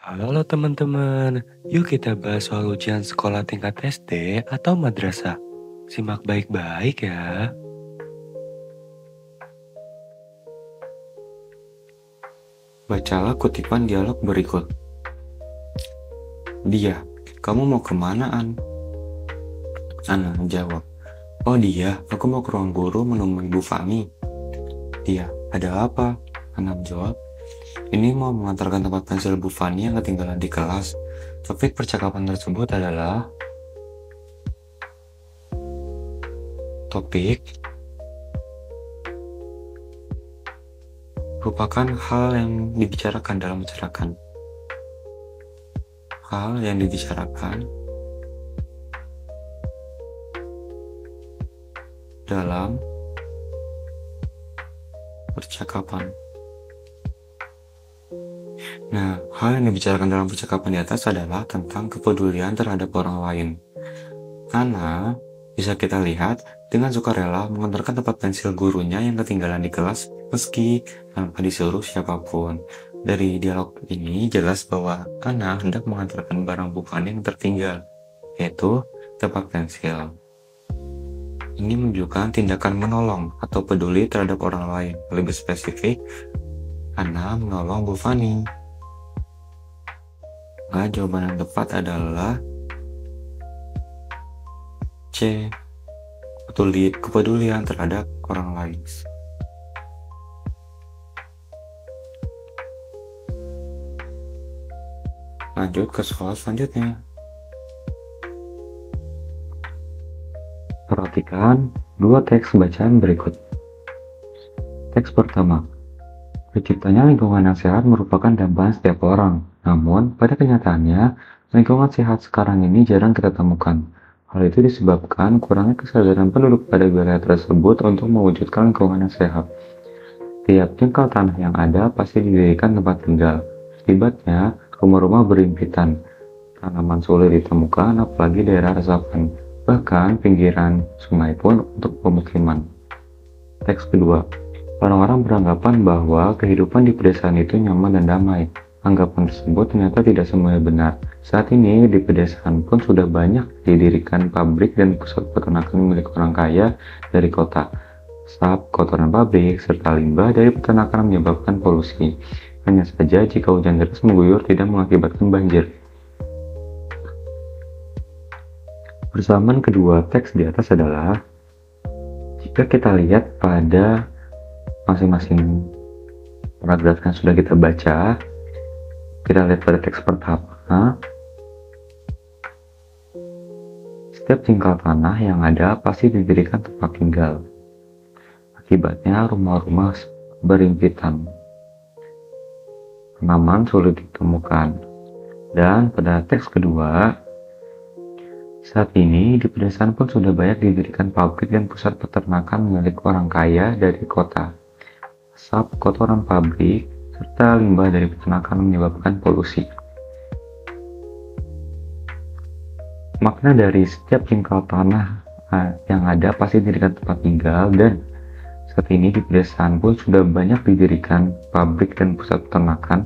Halo teman-teman, yuk kita bahas soal ujian sekolah tingkat SD atau madrasah. Simak baik-baik ya. Bacalah kutipan dialog berikut. Dia, kamu mau kemana, An? Ana jawab, oh dia, aku mau ke ruang guru menemui Bu Fani. Dia, ada apa? Ana menjawab, ini mau mengantarkan tempat pensil Bu Fani yang ketinggalan di kelas. Topik percakapan tersebut adalah topik merupakan hal yang dibicarakan dalam masyarakat. Hal yang dibicarakan dalam percakapan. Nah, hal yang dibicarakan dalam percakapan di atas adalah tentang kepedulian terhadap orang lain. Ana bisa kita lihat dengan sukarela mengantarkan tempat pensil gurunya yang ketinggalan di kelas meski tanpa disuruh siapapun. Dari dialog ini jelas bahwa Ana hendak mengantarkan barang bukan yang tertinggal, yaitu tempat pensil. Ini menunjukkan tindakan menolong atau peduli terhadap orang lain. Lebih spesifik, Ana menolong Bu Fani. Nah, jawaban yang tepat adalah C. Kepedulian terhadap orang lain. Lanjut ke soal selanjutnya. Perhatikan dua teks bacaan berikut. Teks pertama. Terciptanya lingkungan yang sehat merupakan dambaan setiap orang. Namun, pada kenyataannya, lingkungan sehat sekarang ini jarang kita temukan. Hal itu disebabkan kurangnya kesadaran penduduk pada wilayah tersebut untuk mewujudkan lingkungan yang sehat. Tiap jengkal tanah yang ada pasti didirikan tempat tinggal. Akibatnya, rumah-rumah berimpitan. Tanaman sulit ditemukan, apalagi daerah resapan. Bahkan pinggiran sungai pun untuk pemukiman. Teks kedua. Orang-orang beranggapan bahwa kehidupan di pedesaan itu nyaman dan damai. Anggapan tersebut ternyata tidak semuanya benar. Saat ini di pedesaan pun sudah banyak didirikan pabrik dan pusat peternakan milik orang kaya dari kota. Asap, kotoran pabrik, serta limbah dari peternakan menyebabkan polusi. Hanya saja jika hujan deras mengguyur tidak mengakibatkan banjir. Persamaan kedua teks di atas adalah, jika kita lihat pada masing-masing paragraf yang sudah kita baca, kita lihat pada teks pertama, setiap jengkal tanah yang ada pasti didirikan tempat tinggal. Akibatnya rumah-rumah berimpitan. Tanaman sulit ditemukan. Dan pada teks kedua, saat ini di pedesaan pun sudah banyak didirikan pabrik dan pusat peternakan milik orang kaya dari kota. Asap, kotoran pabrik, serta limbah dari peternakan menyebabkan polusi. Makna dari setiap jengkal tanah yang ada pasti didirikan tempat tinggal, dan saat ini di pedesaan pun sudah banyak didirikan pabrik dan pusat peternakan.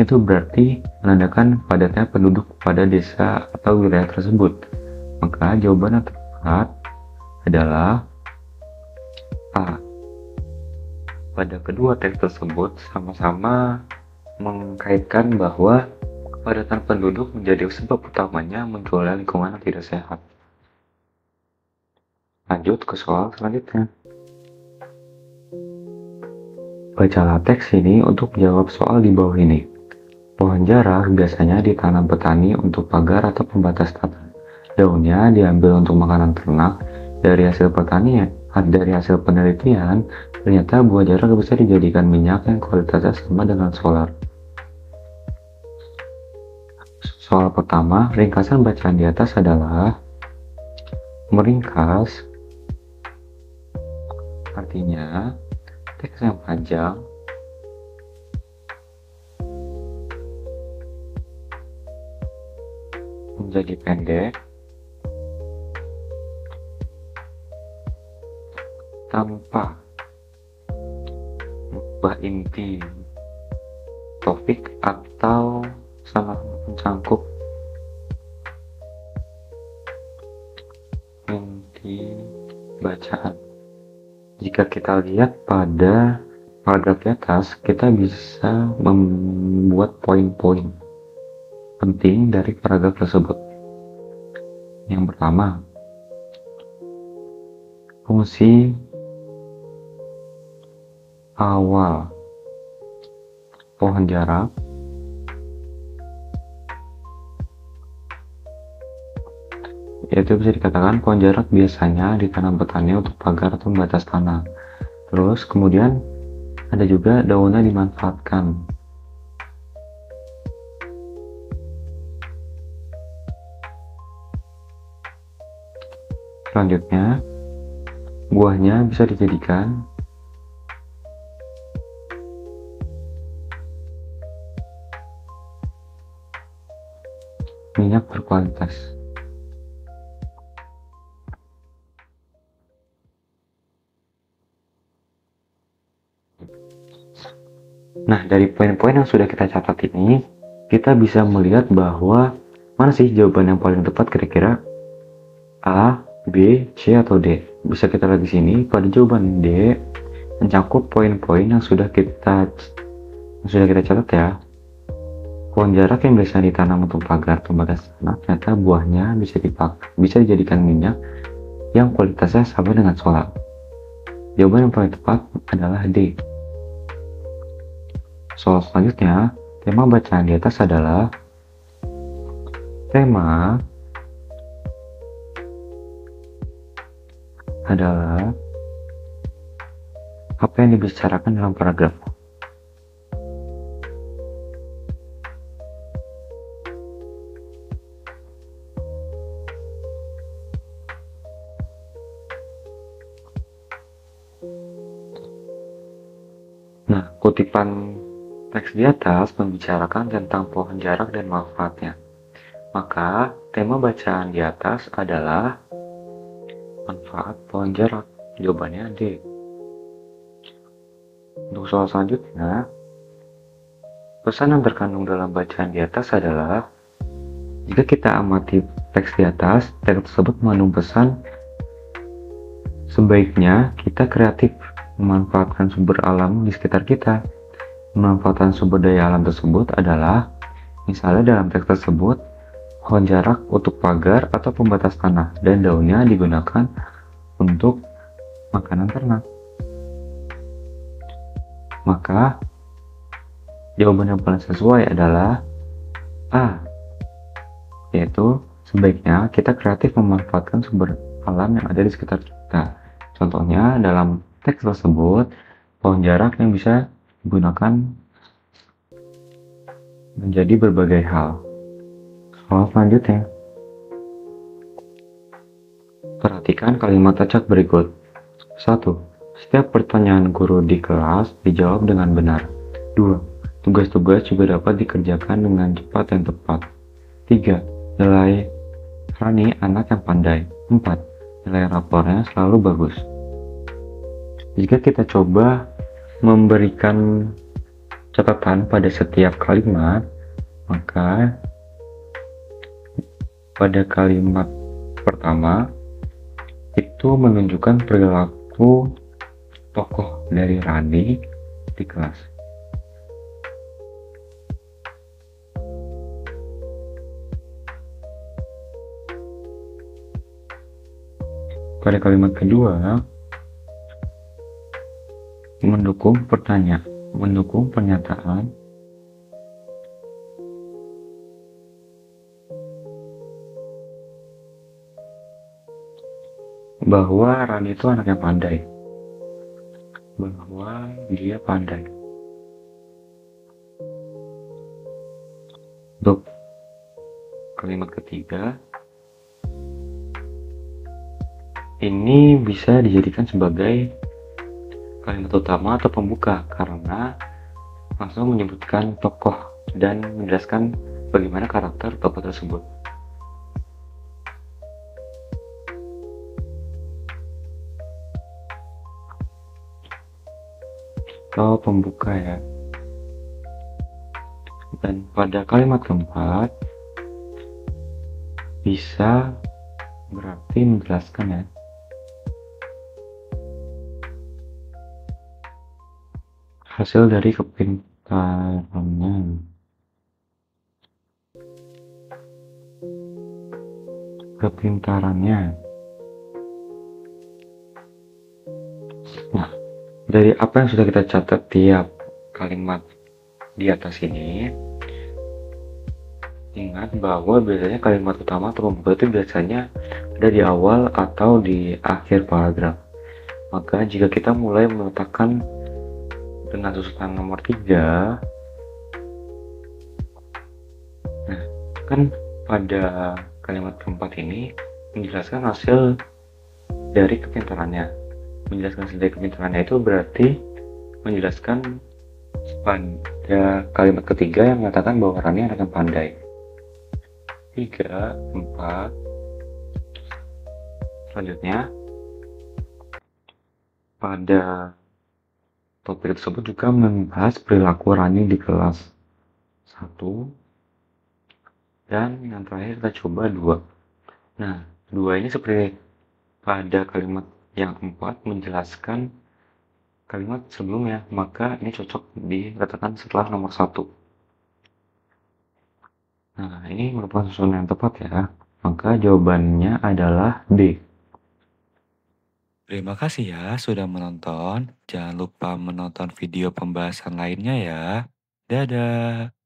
Itu berarti menandakan padatnya penduduk pada desa atau wilayah tersebut. Maka jawaban yang tepat adalah A. Pada kedua teks tersebut sama-sama mengkaitkan bahwa kepadatan penduduk menjadi sebab utamanya munculnya lingkungan yang tidak sehat. Lanjut ke soal selanjutnya. Bacalah teks ini untuk menjawab soal di bawah ini. Pohon jarah biasanya ditanam petani untuk pagar atau pembatas tanah. Daunnya diambil untuk makanan ternak. Dari hasil penelitian, ternyata buah jarah bisa dijadikan minyak yang kualitasnya sama dengan solar. Soal pertama, ringkasan bacaan di atas adalah meringkas, artinya teks yang panjang menjadi pendek tanpa mengubah inti topik atau salah mencangkup inti bacaan. Jika kita lihat pada paragraf di atas, kita bisa membuat poin-poin penting dari paragraf tersebut. Yang pertama, fungsi awal pohon jarak yaitu bisa dikatakan pohon jarak biasanya ditanam petani untuk pagar atau membatas tanah. Terus kemudian ada juga daunnya dimanfaatkan. Selanjutnya, buahnya bisa dijadikan minyak berkualitas. Nah, dari poin-poin yang sudah kita catat ini, kita bisa melihat bahwa mana sih jawaban yang paling tepat kira-kira A, B, C, atau D. Bisa kita lihat di sini pada jawaban D mencakup poin-poin yang sudah kita catat ya. Pohon jarak yang biasa ditanam untuk pagar pembatas tanah, ternyata buahnya bisa dijadikan minyak yang kualitasnya sama dengan solar. Jawaban yang paling tepat adalah D. Soal selanjutnya, tema bacaan di atas adalah apa yang dibicarakan dalam paragraf. Nah, kutipan teks di atas membicarakan tentang pohon jarak dan manfaatnya. Maka, tema bacaan di atas adalah manfaat pohon jarak. Jawabannya D. Untuk soal selanjutnya, pesan yang terkandung dalam bacaan di atas adalah jika kita amati teks di atas, teks tersebut mengandung pesan sebaiknya kita kreatif memanfaatkan sumber alam di sekitar kita. Pemanfaatan sumber daya alam tersebut adalah misalnya dalam teks tersebut pohon jarak untuk pagar atau pembatas tanah dan daunnya digunakan untuk makanan ternak. Maka jawaban yang paling sesuai adalah A, yaitu sebaiknya kita kreatif memanfaatkan sumber alam yang ada di sekitar kita. Contohnya dalam teks tersebut pohon jarak yang bisa digunakan menjadi berbagai hal. Soal selanjutnya, perhatikan kalimat acak berikut. 1. Setiap pertanyaan guru di kelas dijawab dengan benar. 2. Tugas-tugas juga dapat dikerjakan dengan cepat dan tepat. 3. Nilai Rani anak yang pandai. 4. Nilai rapornya selalu bagus. Jika kita coba memberikan catatan pada setiap kalimat, maka pada kalimat pertama itu menunjukkan perilaku tokoh dari Rani di kelas. Pada kalimat kedua mendukung pernyataan bahwa Rani itu anak yang pandai. Bahwa dia pandai. Untuk kalimat ketiga, ini bisa dijadikan sebagai kalimat utama atau pembuka karena langsung menyebutkan tokoh dan menjelaskan bagaimana karakter tokoh tersebut. Atau pembuka ya. Dan pada kalimat keempat bisa berarti menjelaskan ya. Hasil dari kepintarannya. Kepintarannya. Nah, dari apa yang sudah kita catat tiap kalimat di atas ini, ingat bahwa biasanya kalimat utama atau pembuka itu biasanya ada di awal atau di akhir paragraf. Maka jika kita mulai meletakkan dengan susunan nomor 3, nah kan pada kalimat keempat ini menjelaskan hasil dari kepintarannya. Menjelaskan hasil dari kepintarannya itu berarti menjelaskan pada kalimat ketiga yang mengatakan bahwa Rani anak yang pandai. 3, 4. Selanjutnya, pada topik tersebut juga membahas perilaku Rani di kelas 1. Dan yang terakhir kita coba 2. Nah, 2 ini seperti pada kalimat yang 4 menjelaskan kalimat sebelumnya, maka ini cocok diletakkan setelah nomor 1. Nah, ini merupakan susunan yang tepat ya. Maka jawabannya adalah D. Terima kasih ya sudah menonton. Jangan lupa menonton video pembahasan lainnya ya. Dadah.